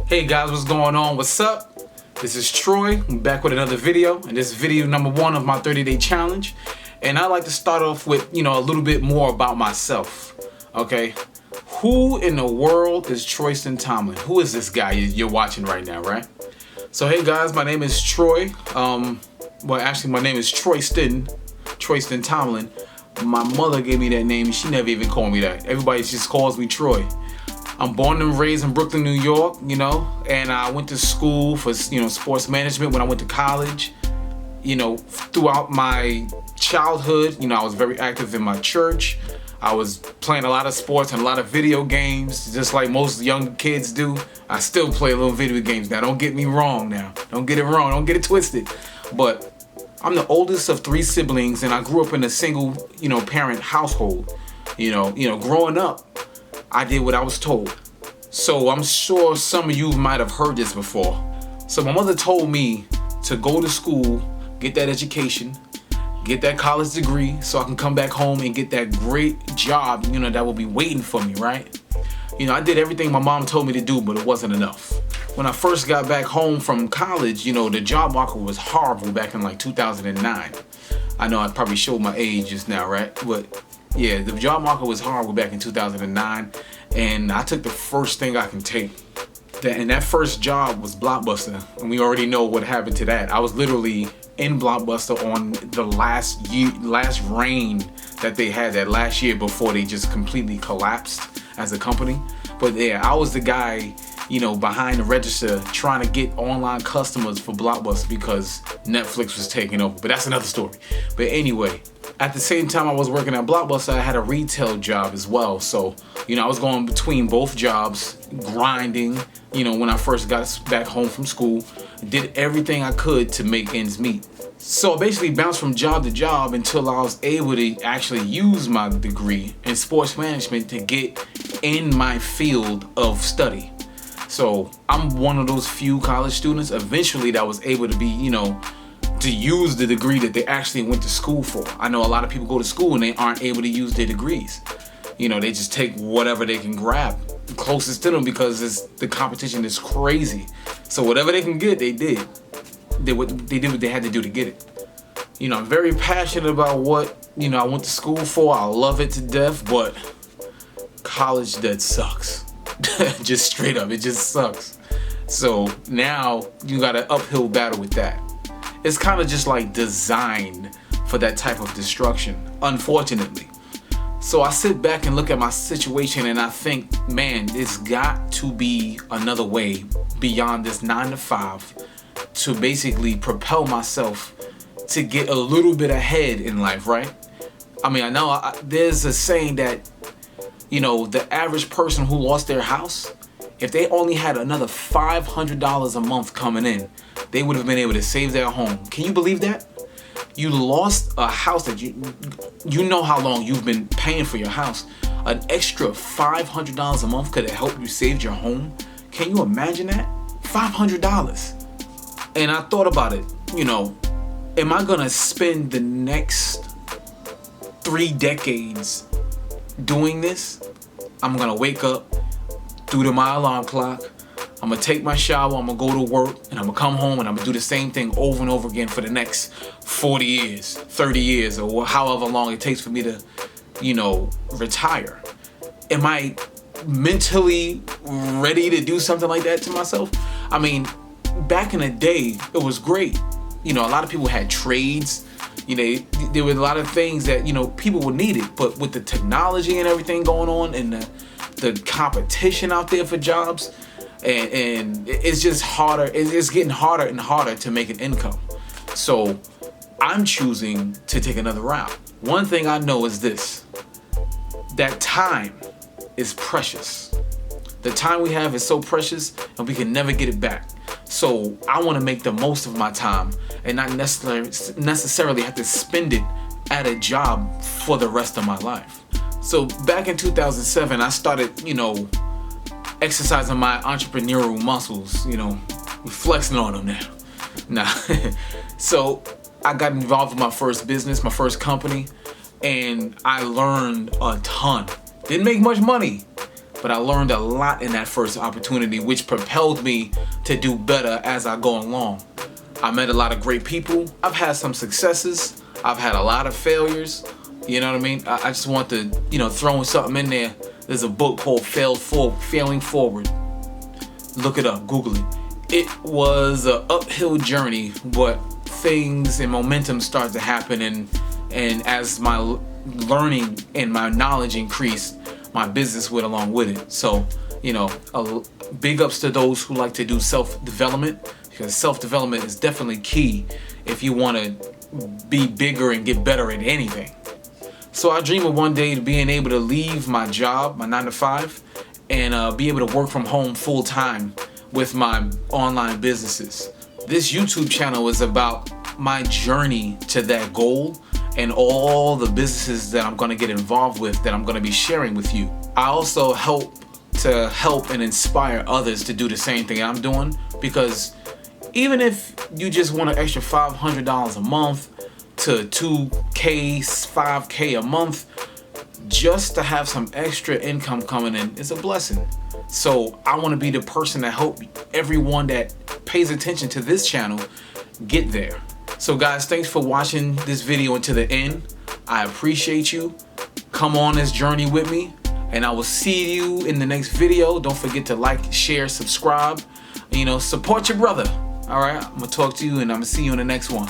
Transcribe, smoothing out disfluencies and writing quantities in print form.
Hey guys, what's going on? What's up? This is Troy. I'm back with another video, and this is video number 1 of my 30-day challenge. And I'd like to start off with, a little bit more about myself. Okay, who in the world is Troyston Tomlin? Who is this guy you're watching right now, right? So hey guys, my name is Troy. Well, actually, my name is Troyston Tomlin. My mother gave me that name. She never even called me that. Everybody just calls me Troy. I'm born and raised in Brooklyn, New York, and I went to school for, sports management when I went to college. Throughout my childhood, I was very active in my church. I was playing a lot of sports and a lot of video games, just like most young kids do. I still play a little video games now. Don't get me wrong now. Don't get it wrong. Don't get it twisted. But I'm the oldest of 3 siblings, and I grew up in a single, parent household. Growing up, I did what I was told. So I'm sure some of you might have heard this before. So my mother told me to go to school, get that education, get that college degree so I can come back home and get that great job, that will be waiting for me, right? I did everything my mom told me to do, but it wasn't enough. When I first got back home from college, the job market was horrible back in like 2009. I know I probably showed my age just now, right? But yeah, the job market was horrible back in 2009, and I took the first thing I can take. And that first job was Blockbuster, and we already know what happened to that. I was literally in Blockbuster on the last reign that they had, that last year before they just completely collapsed as a company. But yeah, I was the guy, behind the register trying to get online customers for Blockbuster because Netflix was taking over. But that's another story. But anyway, at the same time I was working at Blockbuster, I had a retail job as well. So, I was going between both jobs, grinding, when I first got back home from school, did everything I could to make ends meet. So I basically bounced from job to job until I was able to actually use my degree in sports management to get in my field of study. So I'm one of those few college students eventually that was able to be, to use the degree that they actually went to school for. I know a lot of people go to school and they aren't able to use their degrees. They just take whatever they can grab closest to them because the competition is crazy. So whatever they can get, they did. They did what they had to do to get it. I'm very passionate about what, I went to school for. I love it to death, but college debt sucks. Just straight up, it just sucks. So now you got an uphill battle with that. It's kind of just like designed for that type of destruction, unfortunately. So I sit back and look at my situation and I think, man, there's got to be another way beyond this 9 to 5 to basically propel myself to get a little bit ahead in life, right? I mean, I know there's a saying that, the average person who lost their house, if they only had another $500 a month coming in, they would have been able to save their home. Can you believe that? You lost a house that you know how long you've been paying for your house. An extra $500 a month could have helped you save your home. Can you imagine that? $500. And I thought about it, am I gonna spend the next 3 decades doing this? I'm gonna wake up, do my alarm clock, I'm gonna take my shower, I'm gonna go to work, and I'm gonna come home and I'm gonna do the same thing over and over again for the next 40 years, 30 years, or however long it takes for me to, retire. Am I mentally ready to do something like that to myself? I mean, back in the day, it was great. A lot of people had trades. There were a lot of things that, people would need it. But with the technology and everything going on and the competition out there for jobs, and it's just harder. It's getting harder and harder to make an income. So I'm choosing to take another route. One thing I know is this, that time is precious. The time we have is so precious and we can never get it back. So I want to make the most of my time and not necessarily have to spend it at a job for the rest of my life. So back in 2007, I started, exercising my entrepreneurial muscles, flexing on them now. So I got involved with my first business, my first company, and I learned a ton. Didn't make much money, but I learned a lot in that first opportunity, which propelled me to do better as I go along. I met a lot of great people. I've had some successes. I've had a lot of failures. You know what I mean? I just want to, throw something in there. There's a book called Failing Forward. Look it up, Google it. It was an uphill journey, but things and momentum started to happen, and as my learning and my knowledge increased, my business went along with it. So, big ups to those who like to do self-development, because self-development is definitely key if you want to be bigger and get better at anything. So I dream of one day being able to leave my job, my 9-to-5, and be able to work from home full time with my online businesses. This YouTube channel is about my journey to that goal and all the businesses that I'm going to get involved with, that I'm going to be sharing with you. I also help and inspire others to do the same thing I'm doing, because even if you just want an extra $500 a month to $2K, $5K a month, just to have some extra income coming in is a blessing. So I want to be the person that help everyone that pays attention to this channel get there. So guys, thanks for watching this video until the end. I appreciate you. Come on this journey with me, and I will see you in the next video. Don't forget to like, share, subscribe. Support your brother. All right, I'm gonna talk to you, and I'm gonna see you in the next one.